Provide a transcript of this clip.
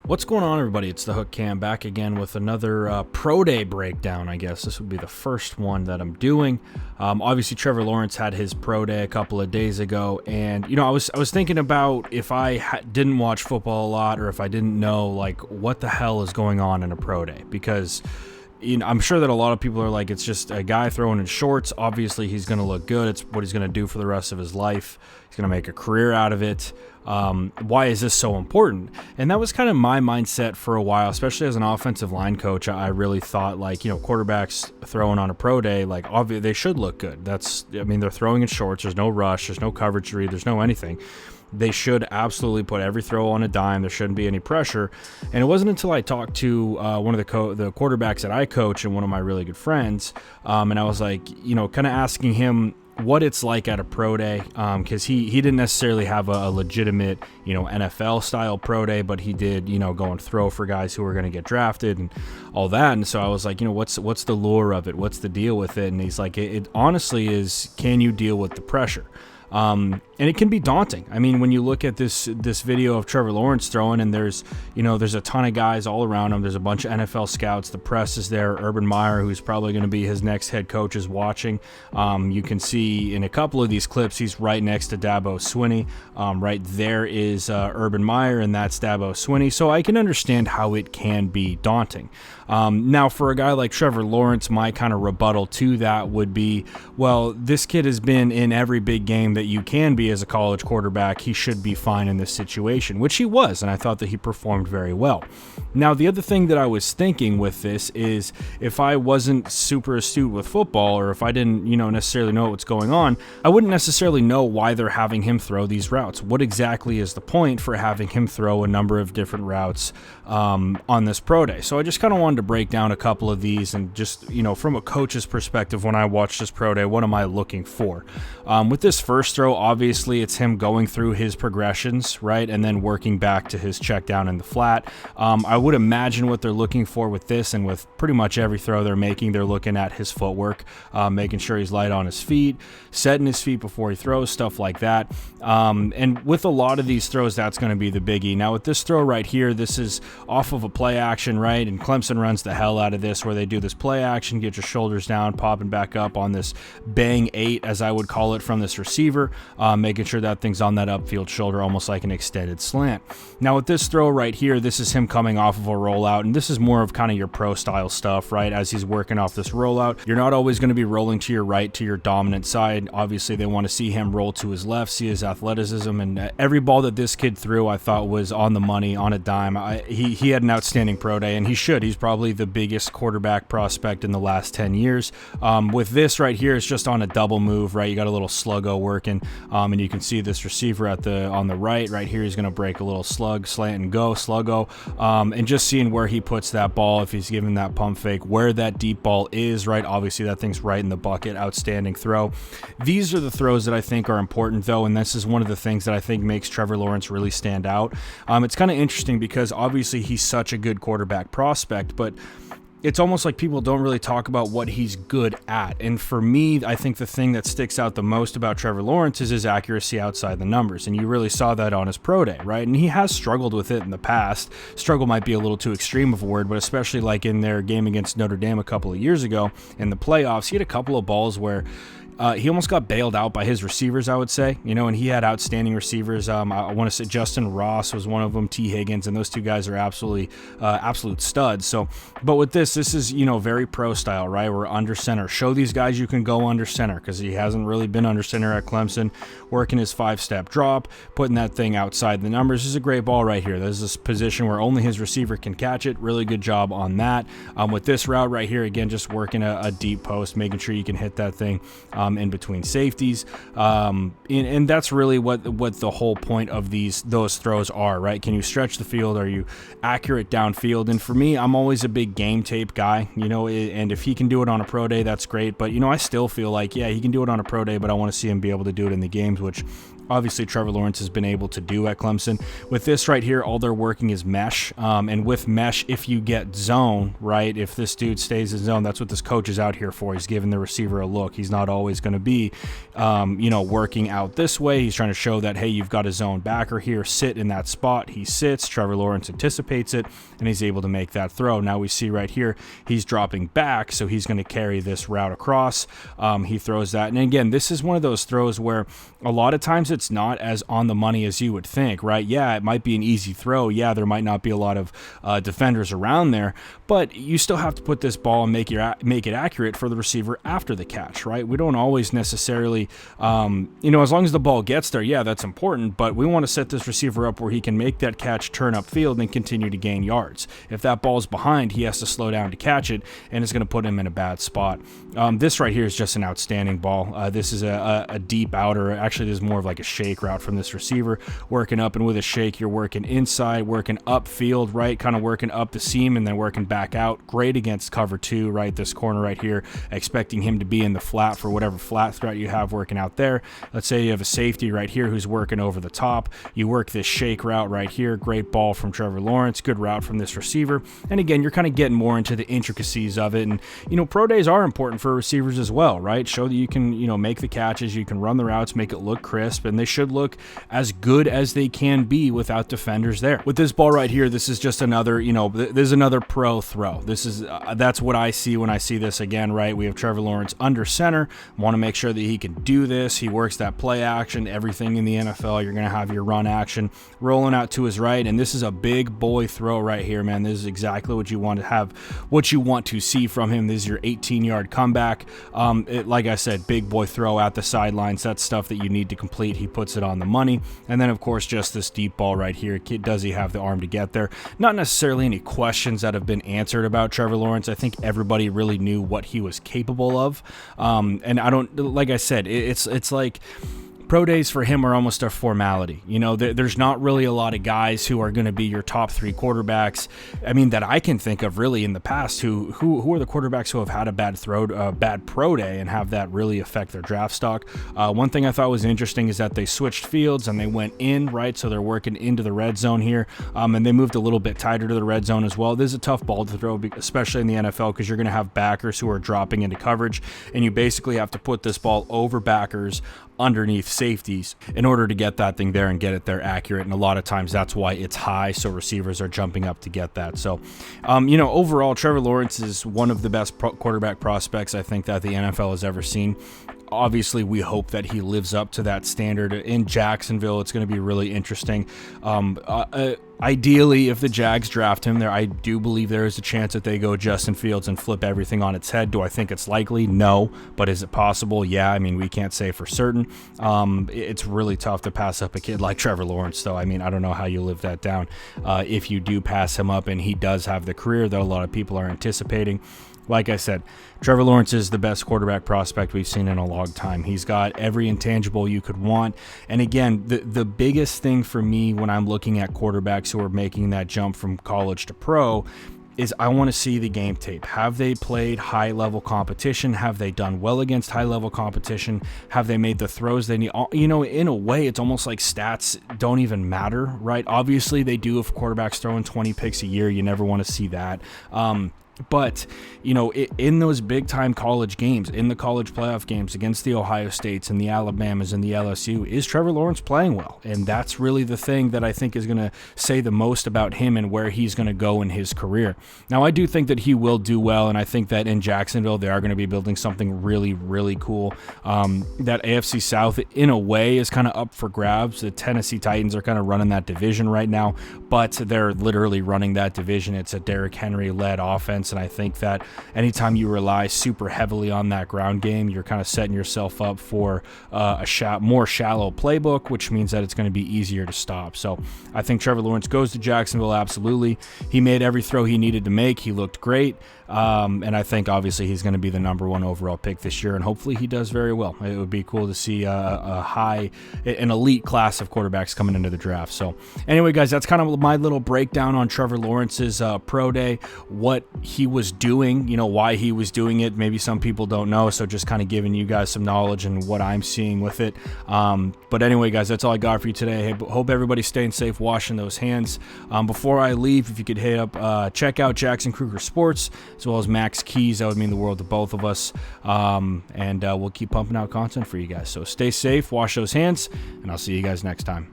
What's going on, everybody? It's the Hook Cam back again with another Pro Day breakdown. I guess this would be the first one that I'm doing. Obviously, Trevor Lawrence had his Pro Day a couple of days ago, and I was thinking about if I didn't watch football a lot, or if I didn't know like what the hell is going on in a Pro Day, because I'm sure that a lot of people are like, it's just a guy throwing in shorts. Obviously, he's going to look good. It's what he's going to do for the rest of his life. He's going to make a career out of it. Why is this so important? And that was kind of my mindset for a while, especially as an offensive line coach. I really thought quarterbacks throwing on a pro day, obviously they should look good. They're throwing in shorts. There's no rush. There's no coverage read. There's no anything. They should absolutely put every throw on a dime. There shouldn't be any pressure. And it wasn't until I talked to one of the quarterbacks that I coach and one of my really good friends, and I was like, kind of asking him what it's like at a pro day, because he didn't necessarily have a legitimate NFL style pro day, but he did go and throw for guys who were going to get drafted and all that. And so I was like, what's the lure of it? What's the deal with it? And he's like, it honestly is, can you deal with the pressure? And it can be daunting. I mean, when you look at this video of Trevor Lawrence throwing, and there's a ton of guys all around him. There's a bunch of NFL scouts. The press is there. Urban Meyer, who's probably going to be his next head coach, is watching. You can see in a couple of these clips, he's right next to Dabo Swinney. Right there is Urban Meyer, and that's Dabo Swinney. So I can understand how it can be daunting. Now, for a guy like Trevor Lawrence, my kind of rebuttal to that would be, well, this kid has been in every big game that you can be as a college quarterback. He should be fine in this situation, which he was, and I thought that he performed very well. Now, the other thing that I was thinking with this is, if I wasn't super astute with football, or if I didn't, necessarily know what's going on, I wouldn't necessarily know why they're having him throw these routes. What exactly is the point for having him throw a number of different routes on this pro day? So I just kind of wanted to break down a couple of these, and just, from a coach's perspective, when I watch this pro day, what am I looking for? With this first throw, obviously it's him going through his progressions, right, and then working back to his check down in the flat. I would imagine what they're looking for with this, and with pretty much every throw they're making, they're looking at his footwork, making sure he's light on his feet, setting his feet before he throws, stuff like that. And with a lot of these throws, that's going to be the biggie. Now with this throw right here, this is off of a play action, right, and Clemson runs the hell out of this, where they do this play action, get your shoulders down, popping back up on this bang 8, as I would call it, from this receiver, making sure that thing's on that upfield shoulder, almost like an extended slant. Now with this throw right here, this is him coming off of a rollout, and this is more of kind of your pro style stuff, right? As he's working off this rollout, you're not always going to be rolling to your right, to your dominant side. Obviously they want to see him roll to his left, see his athleticism, and every ball that this kid threw I thought was on the money, on a dime. He had an outstanding pro day, and he should. He's probably the biggest quarterback prospect in the last 10 years. With this right here, it's just on a double move, right? You got a little sluggo working, and you can see this receiver on the right here. He's going to break a little slug, slant and go, sluggo, and just seeing where he puts that ball, if he's giving that pump fake, where that deep ball is, right? Obviously that thing's right in the bucket. Outstanding throw. These are the throws that I think are important, though, and this is one of the things that I think makes Trevor Lawrence really stand out. It's kind of interesting because obviously he's such a good quarterback prospect, but it's almost like people don't really talk about what he's good at. And for me, I think the thing that sticks out the most about Trevor Lawrence is his accuracy outside the numbers. And you really saw that on his pro day, right? And he has struggled with it in the past. Struggle might be a little too extreme of a word, but especially like in their game against Notre Dame a couple of years ago in the playoffs, he had a couple of balls where he almost got bailed out by his receivers, I would say, and he had outstanding receivers. I want to say Justin Ross was one of them, T. Higgins, and those two guys are absolute studs. So, but with this is, very pro style, right? We're under center. Show these guys you can go under center, because he hasn't really been under center at Clemson. Working his 5-step drop, putting that thing outside the numbers. This is a great ball right here. This is a position where only his receiver can catch it. Really good job on that. With this route right here, again, just working a deep post, making sure you can hit that thing in between safeties, and that's really what the whole point of those throws are, right? Can you stretch the field? Are you accurate downfield? And for me, I'm always a big game tape guy, and if he can do it on a pro day, that's great. But I still feel like, yeah, he can do it on a pro day, but I want to see him be able to do it in the games, which obviously Trevor Lawrence has been able to do at Clemson. With this right here, all they're working is mesh. And with mesh, if you get zone, right, if this dude stays in zone, that's what this coach is out here for. He's giving the receiver a look. He's not always going to be, working out this way. He's trying to show that, hey, you've got a zone backer here. Sit in that spot. He sits. Trevor Lawrence anticipates it, and he's able to make that throw. Now we see right here, he's dropping back, so he's going to carry this route across. He throws that. And again, this is one of those throws where a lot of times it's not as on the money as you would think, right? Yeah, it might be an easy throw. Yeah, there might not be a lot of defenders around there, but you still have to put this ball and make it accurate for the receiver after the catch, right? We don't always necessarily, as long as the ball gets there, yeah, that's important, but we want to set this receiver up where he can make that catch, turn upfield, and continue to gain yards. If that ball's behind, he has to slow down to catch it, and it's going to put him in a bad spot. This right here is just an outstanding ball. This is a deep outer. Actually, this is more of like a shake route from this receiver, working up, and with a shake, you're working inside, working upfield, right, kind of working up the seam, and then working back out. Great against cover 2, right, this corner right here, expecting him to be in the flat for whatever flat threat you have working out there. Let's say you have a safety right here who's working over the top. You work this shake route right here. Great ball from Trevor Lawrence. Good route from this receiver. And again, you're kind of getting more into the intricacies of it. And, pro days are important for receivers as well, right? Show that you can, make the catches, you can run the routes, make it look crisp, and they should look as good as they can be without defenders there. With this ball right here, this is just another, there's another pro throw. This is, that's what I see when I see this again, right? We have Trevor Lawrence under center. Want to make sure that he can do this. He works that play action, everything in the NFL. You're going to have your run action rolling out to his right, and this is a big boy throw right here, man. This is exactly what you want to have, what you want to see from him. This is your 18-yard comeback. Like I said, big boy throw at the sidelines. That's stuff that you need to complete. He puts it on the money. And then, of course, just this deep ball right here. Does he have the arm to get there? Not necessarily any questions that have been answered about Trevor Lawrence. I think everybody really knew what he was capable of. And I don't, like I said, it's like, pro days for him are almost a formality. There's not really a lot of guys who are going to be your top 3 quarterbacks. I mean, that I can think of really in the past who are the quarterbacks who have had a bad pro day and have that really affect their draft stock. One thing I thought was interesting is that they switched fields and they went in, right? So they're working into the red zone here. And they moved a little bit tighter to the red zone as well. This is a tough ball to throw, especially in the NFL, because you're going to have backers who are dropping into coverage, and you basically have to put this ball over backers underneath safeties in order to get that thing there and get it there accurate. And a lot of times that's why it's high, so receivers are jumping up to get that. So overall, Trevor Lawrence is one of the best quarterback prospects I think that the NFL has ever seen. Obviously, we hope that he lives up to that standard. In Jacksonville, it's going to be really interesting. Ideally, if the Jags draft him there, I do believe there is a chance that they go Justin Fields and flip everything on its head. Do I think it's likely? No. But is it possible? Yeah. I mean, we can't say for certain. It's really tough to pass up a kid like Trevor Lawrence, though. I mean, I don't know how you live that down if you do pass him up and he does have the career that a lot of people are anticipating. Like I said, Trevor Lawrence is the best quarterback prospect we've seen in a long time. He's got every intangible you could want. And again, the biggest thing for me when I'm looking at quarterbacks who are making that jump from college to pro is I want to see the game tape. Have they played high-level competition? Have they done well against high-level competition? Have they made the throws they need? In a way, it's almost like stats don't even matter, right? Obviously, they do if quarterbacks throwing 20 picks a year. You never want to see that. But, in those big-time college games, in the college playoff games against the Ohio States and the Alabamas and the LSU, is Trevor Lawrence playing well? And that's really the thing that I think is going to say the most about him and where he's going to go in his career. Now, I do think that he will do well, and I think that in Jacksonville, they are going to be building something really, really cool. That AFC South, in a way, is kind of up for grabs. The Tennessee Titans are kind of running that division right now, but they're literally running that division. It's a Derrick Henry-led offense. And I think that anytime you rely super heavily on that ground game, you're kind of setting yourself up for a more shallow playbook, which means that it's going to be easier to stop. So I think Trevor Lawrence goes to Jacksonville, absolutely. He made every throw he needed to make. He looked great. And I think obviously he's going to be the number 1 overall pick this year, and hopefully he does very well. It would be cool to see an elite class of quarterbacks coming into the draft. So anyway, guys, that's kind of my little breakdown on Trevor Lawrence's pro day, what he was doing, why he was doing it. Maybe some people don't know, so just kind of giving you guys some knowledge and what I'm seeing with it. But anyway, guys, that's all I got for you today. Hey, hope everybody's staying safe, washing those hands. Before I leave, if you could hit up, check out Jackson Kruger Sports as well as Max Keys. That would mean the world to both of us. And we'll keep pumping out content for you guys. So stay safe, wash those hands, and I'll see you guys next time.